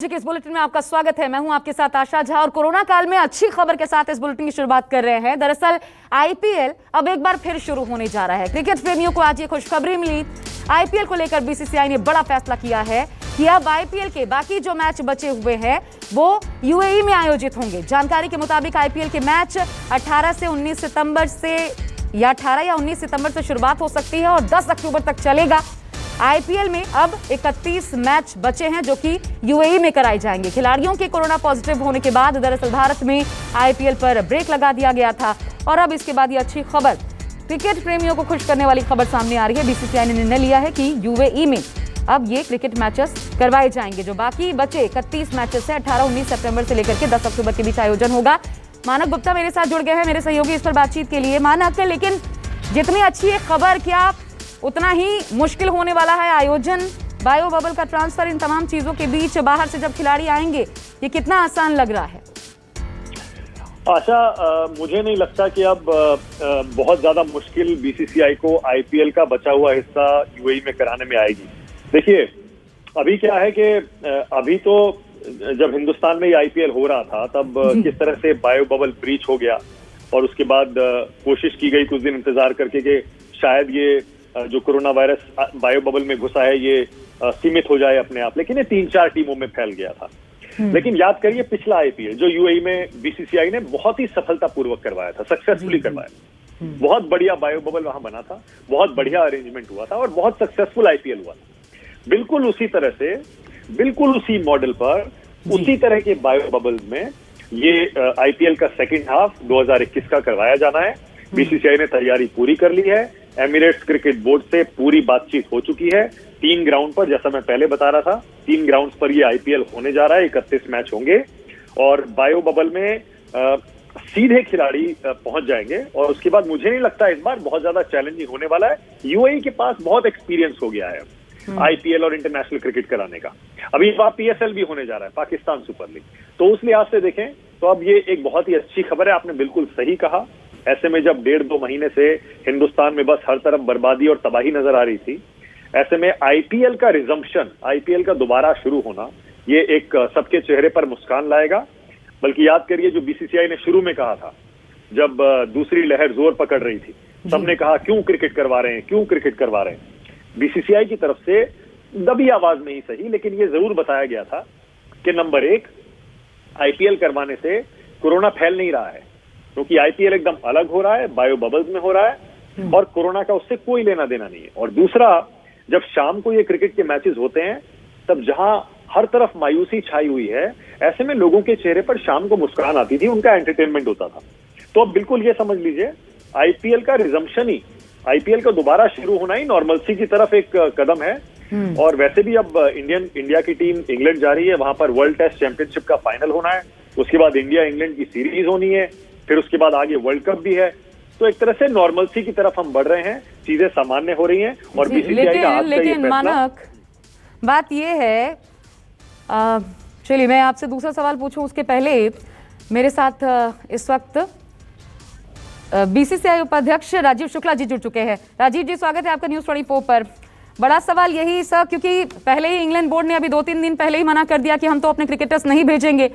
जी के इस बुलेटिन में आपका स्वागत है। मैं हूं आपके साथ आशा झा और कोरोना काल में अच्छी खबर के साथ इस बुलेटिन की शुरुआत कर रहे हैं। दरअसल आईपीएल अब एक बार फिर शुरू होने जा रहा है। क्रिकेट प्रेमियों को आज ये खुशखबरी मिली। आईपीएल को लेकर बीसीसीआई ने बड़ा फैसला किया है कि अब आईपीएल के बाकी जो मैच बचे हुए हैं वो यूएई में आयोजित होंगे। जानकारी के मुताबिक आईपीएल के मैच 18 से 19 सितंबर से या 18 या 19 सितंबर से शुरुआत हो सकती है और 10 अक्टूबर तक चलेगा। आईपीएल में अब 31 मैच बचे हैं जो कि यूएई में कराए जाएंगे। खिलाड़ियों के कोरोना पॉजिटिव होने के बाद दरअसल भारत में आईपीएल पर ब्रेक लगा दिया गया था और अब इसके बाद ये अच्छी खबर, क्रिकेट प्रेमियों को खुश करने वाली खबर सामने आ रही है। बीसीसीआई ने निर्णय लिया है कि यूएई में अब ये क्रिकेट मैचेस करवाए जाएंगे। जो बाकी बचे 31 मैचेस है 18-19 सितंबर से लेकर के 10 अक्टूबर के बीच आयोजन होगा। मानक गुप्ता मेरे साथ जुड़ गए हैं, मेरे सहयोगी इस पर बातचीत के लिए। मानक, लेकिन जितनी अच्छी है खबर, क्या उतना ही मुश्किल होने वाला है आयोजन, बायो बबल का ट्रांसफर, इन तमाम चीजों के बीच बाहर से जब खिलाड़ी आएंगे, ये कितना आसान लग रहा है? आशा, मुझे नहीं लगता कि अब बहुत ज्यादा मुश्किल बीसीसीआई को आईपीएल का बचा हुआ हिस्सा यूएई में कराने में आएगी। देखिए, अभी क्या है कि अभी तो जब हिंदुस्तान में ये आईपीएल हो रहा था तब किस तरह से बायो बबल ब्रीच हो गया और उसके बाद कोशिश की गई कुछ दिन इंतजार करके कि शायद ये जो कोरोना वायरस बायो बबल में घुसा है ये सीमित हो जाए अपने आप, लेकिन ये 3-4 टीमों में फैल गया था। लेकिन याद करिए, पिछला आईपीएल जो यूएई में बीसीसीआई ने बहुत ही सफलतापूर्वक करवाया था, सक्सेसफुली करवाया, बहुत बढ़िया बायो बबल वहां बना था, बहुत बढ़िया अरेंजमेंट हुआ था और बहुत सक्सेसफुल आईपीएल हुआ था। बिल्कुल उसी तरह से, बिल्कुल उसी मॉडल पर, उसी तरह के बायो बबल में ये आईपीएल का सेकेंड हाफ 2021 का करवाया जाना है। बीसीसीआई ने तैयारी पूरी कर ली है। एमिरेट्स क्रिकेट बोर्ड से पूरी बातचीत हो चुकी है। 3 ग्राउंड पर, जैसा मैं पहले बता रहा था, 3 ग्राउंड पर ये आईपीएल होने जा रहा है। 31 मैच होंगे और बायो बबल में सीधे खिलाड़ी पहुंच जाएंगे और उसके बाद मुझे नहीं लगता इस बार बहुत ज्यादा चैलेंजिंग होने वाला है। यूएई के पास बहुत एक्सपीरियंस हो गया है आईपीएल और इंटरनेशनल क्रिकेट कराने का। अभी वहां पीएसएल भी होने जा रहा है, पाकिस्तान सुपर लीग। तो उस लिहाज से देखें तो अब ये एक बहुत ही अच्छी खबर है। आपने बिल्कुल सही कहा। ऐसे में जब 1.5-2 महीने से हिंदुस्तान में बस हर तरफ बर्बादी और तबाही नजर आ रही थी, ऐसे में आईपीएल का रिजम्पशन, आईपीएल का दोबारा शुरू होना, ये एक सबके चेहरे पर मुस्कान लाएगा। बल्कि याद करिए, जो बीसीसीआई ने शुरू में कहा था, जब दूसरी लहर जोर पकड़ रही थी, सबने कहा क्यों क्रिकेट करवा रहे हैं, क्यों क्रिकेट करवा रहे हैं। बीसीसीआई की तरफ से दबी आवाज में ही सही, लेकिन ये जरूर बताया गया था कि नंबर 1, आईपीएल करवाने से कोरोना फैल नहीं रहा है, क्योंकि आईपीएल एकदम अलग हो रहा है, बायो बबल्स में हो रहा है और कोरोना का उससे कोई लेना देना नहीं है। और दूसरा, जब शाम को ये क्रिकेट के मैचेस होते हैं तब जहां हर तरफ मायूसी छाई हुई है, ऐसे में लोगों के चेहरे पर शाम को मुस्कान आती थी, उनका एंटरटेनमेंट होता था। तो अब बिल्कुल ये समझ लीजिए, आईपीएल का रिजम्पशन ही, आईपीएल का दोबारा शुरू होना ही नॉर्मलसी की तरफ एक कदम है। और वैसे भी अब इंडिया की टीम इंग्लैंड जा रही है, वहां पर वर्ल्ड टेस्ट चैंपियनशिप का फाइनल होना है, उसके बाद इंडिया इंग्लैंड की सीरीज होनी है, फिर उसके बाद आगे वर्ल्ड कप भी है। तो एक तरह से नॉर्मलसी की तरफ हम बढ़ रहे हैं, चीजें सामान्य हो रही हैं। और बीसीसीआई का आज का ये फैसला, मानक, बात ये है, चलिए मैं आपसे दूसरा सवाल पूछूं उसके पहले मेरे साथ इस वक्त बीसीसीआई उपाध्यक्ष राजीव शुक्ला जी जुड़ चुके हैं। राजीव जी, स्वागत है आपका न्यूज़ 24 पर। बड़ा सवाल यही सर, क्योंकि पहले ही इंग्लैंड बोर्ड ने अभी 2-3 दिन पहले ही मना कर दिया कि हम तो अपने क्रिकेटर्स नहीं भेजेंगे,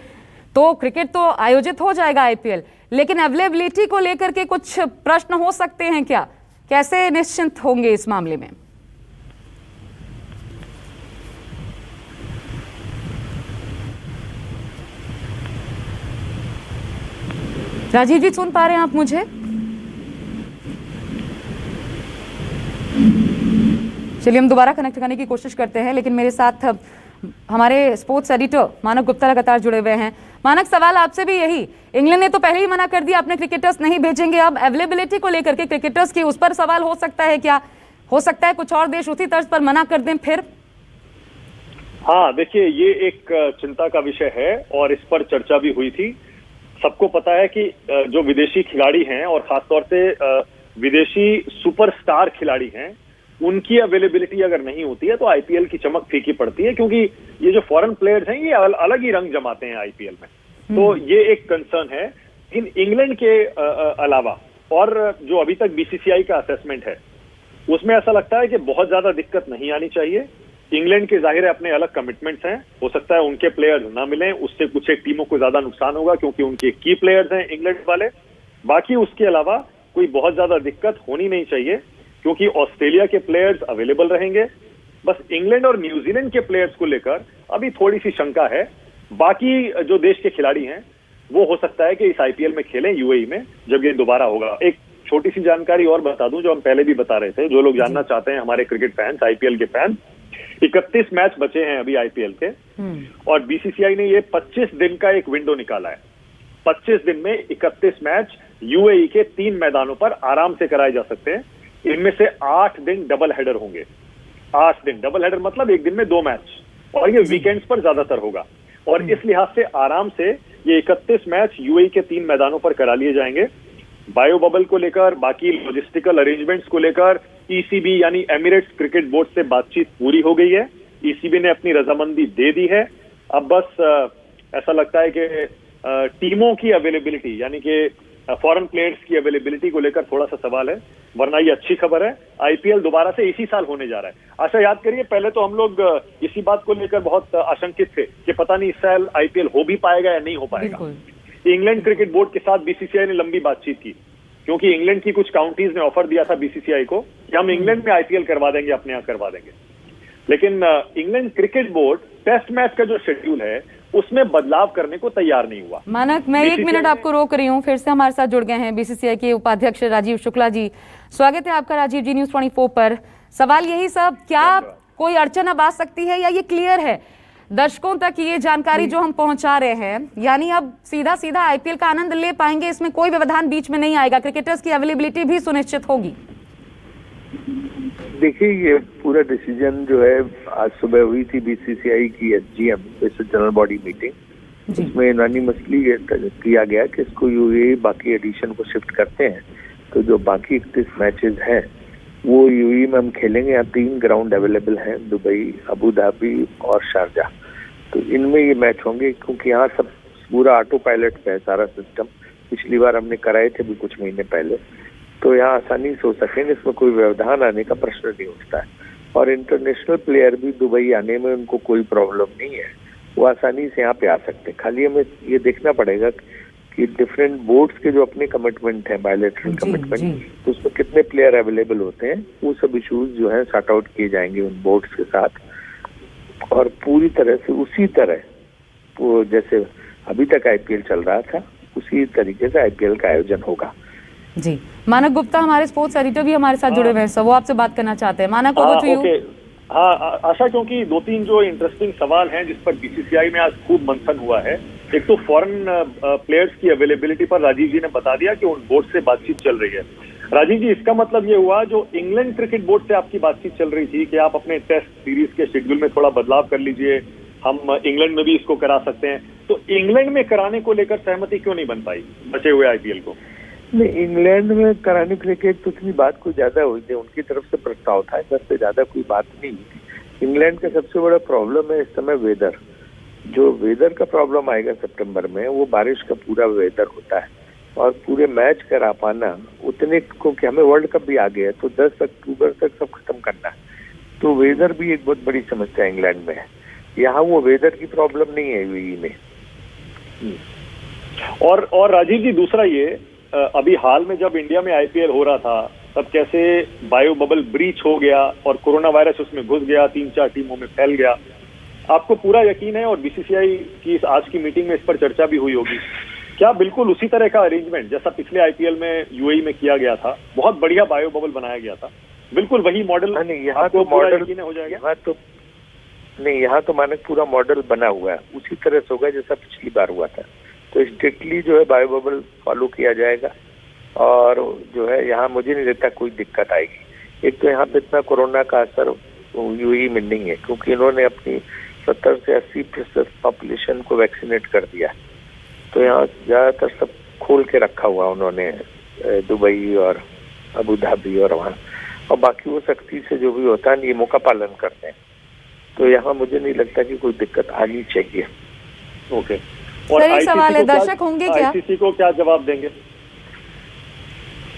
तो क्रिकेट तो आयोजित हो जाएगा आईपीएल, लेकिन अवेलेबिलिटी को लेकर के कुछ प्रश्न हो सकते हैं क्या? कैसे निश्चिंत होंगे इस मामले में? राजीव जी, सुन पा रहे हैं आप मुझे? चलिए हम दोबारा कनेक्ट करने की कोशिश करते हैं, लेकिन मेरे साथ हमारे स्पोर्ट्स एडिटर मानक गुप्ता लगातार जुड़े हुए हैं। मानक, सवाल आपसे भी यही, इंग्लैंड ने तो पहले ही मना कर दिया अपने क्रिकेटर्स नहीं भेजेंगे, अब अवेलेबिलिटी को लेकर के क्रिकेटर्स की, उस पर सवाल हो सकता है क्या? हो सकता है कुछ और देश उसी तर्ज पर मना कर दें फिर? हाँ, देखिए, ये एक चिंता का विषय है और इस पर चर्चा भी हुई थी। सबको पता है कि जो विदेशी खिलाड़ी हैं और खासतौर से विदेशी सुपरस्टार खिलाड़ी हैं, उनकी अवेलेबिलिटी अगर नहीं होती है तो आईपीएल की चमक फीकी पड़ती है, क्योंकि ये जो फॉरेन प्लेयर्स हैं ये अलग ही रंग जमाते हैं आईपीएल में। तो ये एक कंसर्न है। इन इंग्लैंड के अलावा और जो अभी तक बीसीसीआई का असेसमेंट है उसमें ऐसा लगता है कि बहुत ज्यादा दिक्कत नहीं आनी चाहिए, इंग्लैंड के जाहिर है अपने अलग कमिटमेंट्स हैं, हो सकता है उनके प्लेयर्स ना मिलें, उससे कुछ एक टीमों को ज्यादा नुकसान होगा क्योंकि उनके की प्लेयर्स हैं इंग्लैंड वाले। बाकी उसके अलावा कोई बहुत ज्यादा दिक्कत होनी नहीं चाहिए क्योंकि ऑस्ट्रेलिया के प्लेयर्स अवेलेबल रहेंगे। बस इंग्लैंड और न्यूजीलैंड के प्लेयर्स को लेकर अभी थोड़ी सी शंका है। बाकी जो देश के खिलाड़ी हैं वो हो सकता है कि इस आईपीएल में खेलें यूएई में जब ये दोबारा होगा। एक छोटी सी जानकारी और बता दूं जो हम पहले भी बता रहे थे, जो लोग जानना चाहते हैं हमारे क्रिकेट फैंस, आईपीएल के फैंस, 31 मैच बचे हैं अभी आईपीएल के और बीसीसीआई ने ये 25 दिन का एक विंडो निकाला है। 25 दिन में 31 मैच यूएई के 3 मैदानों पर आराम से कराए जा सकते हैं। इनमें से 8 दिन डबल हेडर होंगे। 8 दिन डबल हेडर मतलब एक दिन में 2 मैच, और ये वीकेंड्स पर ज्यादातर होगा। और इस लिहाज से आराम से ये 31 मैच यूएई के 3 मैदानों पर करा लिए जाएंगे। बायो बबल को लेकर, बाकी लॉजिस्टिकल अरेंजमेंट्स को लेकर ईसीबी यानी एमिरेट्स क्रिकेट बोर्ड से बातचीत पूरी हो गई है। ईसीबी ने अपनी रजामंदी दे दी है। अब बस ऐसा लगता है कि टीमों की अवेलेबिलिटी यानी कि फॉरेन प्लेयर्स की अवेलेबिलिटी को लेकर थोड़ा सा सवाल है, वरना ये अच्छी खबर है। आईपीएल दोबारा से इसी साल होने जा रहा है। आशा याद करिए, पहले तो हम लोग इसी बात को लेकर बहुत आशंकित थे कि पता नहीं इस साल आईपीएल हो भी पाएगा या नहीं हो पाएगा। इंग्लैंड क्रिकेट बोर्ड के साथ बीसीसीआई ने लंबी बातचीत की क्योंकि इंग्लैंड की कुछ काउंटीज ने ऑफर दिया था बीसीसीआई को कि हम इंग्लैंड में आईपीएल करवा देंगे, अपने यहां करवा देंगे। लेकिन England cricket board test match का जो शेड्यूल है उसमें बदलाव करने को तैयार नहीं हुआ। मानक, मैं 1 मिनट आपको रोक रही हूँ, फिर से हमारे साथ जुड़ गए हैं बीसीसीआई के उपाध्यक्ष राजीव शुक्ला जी। स्वागत है आपका राजीव जी न्यूज़ 24 पर। सवाल यही सब, क्या कोई अड़चन अब आ सकती है या ये क्लियर है दर्शकों तक ये जानकारी जो हम पहुंचा रहे हैं, यानी अब सीधा सीधा आईपीएल का आनंद ले पाएंगे, इसमें कोई व्यवधान बीच में नहीं आएगा, क्रिकेटर्स की अवेलेबिलिटी भी सुनिश्चित होगी? देखिए, ये पूरा डिसीजन जो है आज सुबह हुई थी बीसीसीआई की एसजीएम जनरल बॉडी मीटिंग, जिसमें यूनानिमसली किया गया कि इसको यूएई बाकी एडिशन को शिफ्ट करते हैं। तो जो बाकी 31 मैचेस हैं वो यूएई में हम खेलेंगे। यहाँ 3 ग्राउंड अवेलेबल हैं, दुबई, अबू धाबी और शारजा। तो इनमें ये मैच होंगे क्योंकि यहाँ सब पूरा ऑटो पायलट पे है सारा सिस्टम। पिछली बार हमने कराए थे भी कुछ महीने पहले, तो यहाँ आसानी से हो सकेंगे, इसमें कोई व्यवधान आने का प्रश्न नहीं उठता है। और इंटरनेशनल प्लेयर भी दुबई आने में उनको कोई प्रॉब्लम नहीं है, वो आसानी से यहाँ पे आ सकते हैं। खाली हमें ये देखना पड़ेगा कि डिफरेंट बोर्ड्स के जो अपने कमिटमेंट हैं, बायलैटरल कमिटमेंट, तो उसमें कितने प्लेयर अवेलेबल होते हैं, वो सब इश्यूज जो है सॉर्ट आउट किए जाएंगे उन बोर्ड्स के साथ। और पूरी तरह से उसी तरह वो जैसे अभी तक आईपीएल चल रहा था उसी तरीके से आईपीएल का आयोजन होगा। जी, मानक गुप्ता हमारे स्पोर्ट्स एडिटर भी हमारे साथ जुड़े हुए हैं, सब वो आपसे बात करना चाहते हैं। मानक, ओवर टू यू। हाँ आशा, क्योंकि 2-3 जो इंटरेस्टिंग सवाल हैं जिस पर बीसीसीआई में आज खूब मंथन हुआ है। एक तो फॉरेन प्लेयर्स की अवेलेबिलिटी पर राजीव जी ने बता दिया कि उन बोर्ड से बातचीत चल रही है। राजीव जी, इसका मतलब ये हुआ जो इंग्लैंड क्रिकेट बोर्ड से आपकी बातचीत चल रही थी कि आप अपने टेस्ट सीरीज के शेड्यूल में थोड़ा बदलाव कर लीजिए, हम इंग्लैंड में भी इसको करा सकते हैं, तो इंग्लैंड में कराने को लेकर सहमति क्यों नहीं बन पाई बचे हुए आईपीएल को? नहीं, इंग्लैंड में कराने के लिए तो इतनी बात कोई ज्यादा हुई थी, उनकी तरफ से प्रस्ताव था, इससे ज्यादा कोई बात नहीं हुई। इंग्लैंड का सबसे बड़ा प्रॉब्लम है इस समय वेदर। जो वेदर का प्रॉब्लम आएगा सितंबर में, वो बारिश का पूरा वेदर होता है और पूरे मैच करा पाना उतने, क्योंकि हमें वर्ल्ड कप भी आ गया है तो 10 अक्टूबर तक सब खत्म करना है, तो वेदर भी एक बहुत बड़ी समस्या इंग्लैंड में है। यहाँ वो वेदर की प्रॉब्लम नहीं है यूएई में। और राजीव जी, दूसरा ये, अभी हाल में जब इंडिया में आईपीएल हो रहा था तब कैसे बायो बबल ब्रीच हो गया और कोरोना वायरस उसमें घुस गया, 3-4 टीमों में फैल गया। आपको पूरा यकीन है, और बीसीसीआई की आज की मीटिंग में इस पर चर्चा भी हुई होगी, क्या बिल्कुल उसी तरह का अरेंजमेंट जैसा पिछले आईपीएल में यूएई में किया गया था, बहुत बढ़िया बायो बबल बनाया गया था, बिल्कुल वही मॉडल यहाँ तो मॉडल हो जाएगा? यहाँ तो मानक पूरा मॉडल बना हुआ है, उसी तरह से होगा जैसा पिछली बार हुआ था। तो स्ट्रिक्टली जो है बायो बबल फॉलो किया जाएगा और जो है यहाँ मुझे नहीं लगता कोई दिक्कत आएगी। एक तो यहाँ पे इतना कोरोना का असर यूएई में नहीं है क्योंकि इन्होंने अपनी 70 से 80% पॉपुलेशन को वैक्सीनेट कर दिया, तो यहाँ ज्यादातर सब खोल के रखा हुआ उन्होंने, दुबई और अबू धाबी और वहाँ, और बाकी वो सख्ती से जो भी होता है नियमों का पालन करते हैं। तो यहाँ मुझे नहीं लगता कि कोई दिक्कत आनी चाहिए। ओके, और सवाल है, दर्शक होंगे क्या? आईसीसी को क्या जवाब देंगे?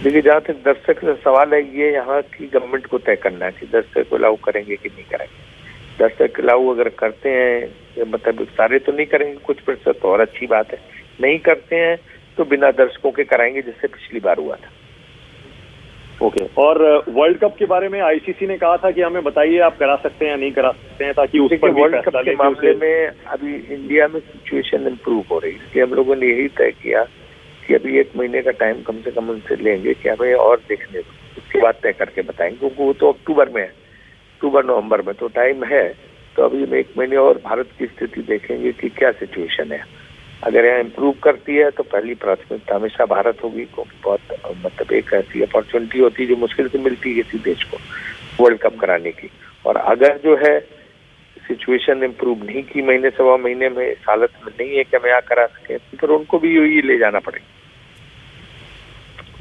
देखिए, जहाँ तक दर्शक का सवाल है, ये यहाँ की गवर्नमेंट को तय करना है कि दर्शक को अलाउ करेंगे कि नहीं करेंगे। दर्शक अलाउ अगर करते हैं, मतलब सारे तो नहीं करेंगे, कुछ प्रतिशत तो और अच्छी बात है, नहीं करते हैं तो बिना दर्शकों के कराएंगे जैसे पिछली बार हुआ था। ओके। और वर्ल्ड कप के बारे में आईसीसी ने कहा था कि हमें बताइए आप करा सकते हैं या नहीं करा सकते हैं, ताकि उस पर वर्ल्ड कप के मामले में अभी इंडिया में सिचुएशन इम्प्रूव हो रही है, इसलिए हम लोगों ने यही तय किया कि अभी 1 महीने का टाइम कम से कम उनसे लेंगे कि हमें और देखने दो, उसके बाद तय करके बताएंगे, क्योंकि वो तो अक्टूबर में है, अक्टूबर नवंबर में तो टाइम है। तो अभी हम 1 महीने और भारत की स्थिति देखेंगे कि क्या सिचुएशन है। अगर यहाँ इम्प्रूव करती है तो पहली प्राथमिकता हमेशा भारत होगी, क्योंकि बहुत मतलब एक ऐसी अपॉर्चुनिटी होती है जो मुश्किल से मिलती है किसी देश को वर्ल्ड कप कराने की। और अगर जो है सिचुएशन इम्प्रूव नहीं की, महीने सवा महीने में इस हालत में नहीं है कि हम यहाँ करा सके, तो फिर उनको भी यूएई ले जाना पड़ेगा।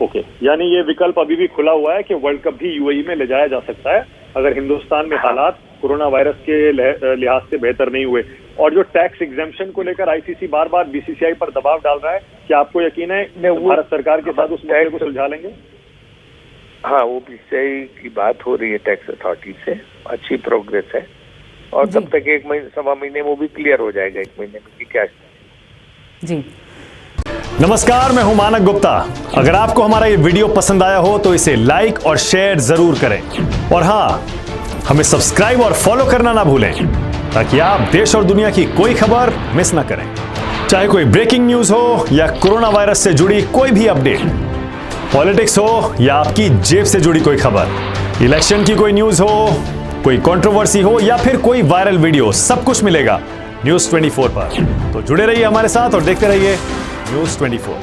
ओके, यानी ये विकल्प अभी भी खुला हुआ है कि वर्ल्ड कप भी यूएई में ले जाया जा सकता है अगर हिंदुस्तान में हालात कोरोना वायरस के लिहाज से बेहतर नहीं हुए। और जो टैक्स एग्जेम्पशन को लेकर आईसीसी बार बार बीसीसीआई पर दबाव डाल रहा है, क्या आपको यकीन है भारत सरकार के साथ उस मसले को सुलझा लेंगे? हाँ, वो बीसीसीआई की बात हो रही है टैक्स अथॉरिटी से, अच्छी प्रोग्रेस है, और तब तक 1 महीने सवा महीने वो भी क्लियर हो जाएगा 1 महीने में कि क्या जी। नमस्कार, मैं हूं मानक गुप्ता। अगर आपको हमारा ये वीडियो पसंद आया हो तो इसे लाइक और शेयर जरूर करें, और हाँ, हमें सब्सक्राइब और फॉलो करना ना भूलें, ताकि आप देश और दुनिया की कोई खबर मिस ना करें। चाहे कोई ब्रेकिंग न्यूज हो या कोरोना वायरस से जुड़ी कोई भी अपडेट, पॉलिटिक्स हो या आपकी जेब से जुड़ी कोई खबर, इलेक्शन की कोई न्यूज हो, कोई कंट्रोवर्सी हो या फिर कोई वायरल वीडियो, सब कुछ मिलेगा न्यूज़ 24 पर। तो जुड़े रहिए हमारे साथ और देखते रहिए न्यूज़ 24।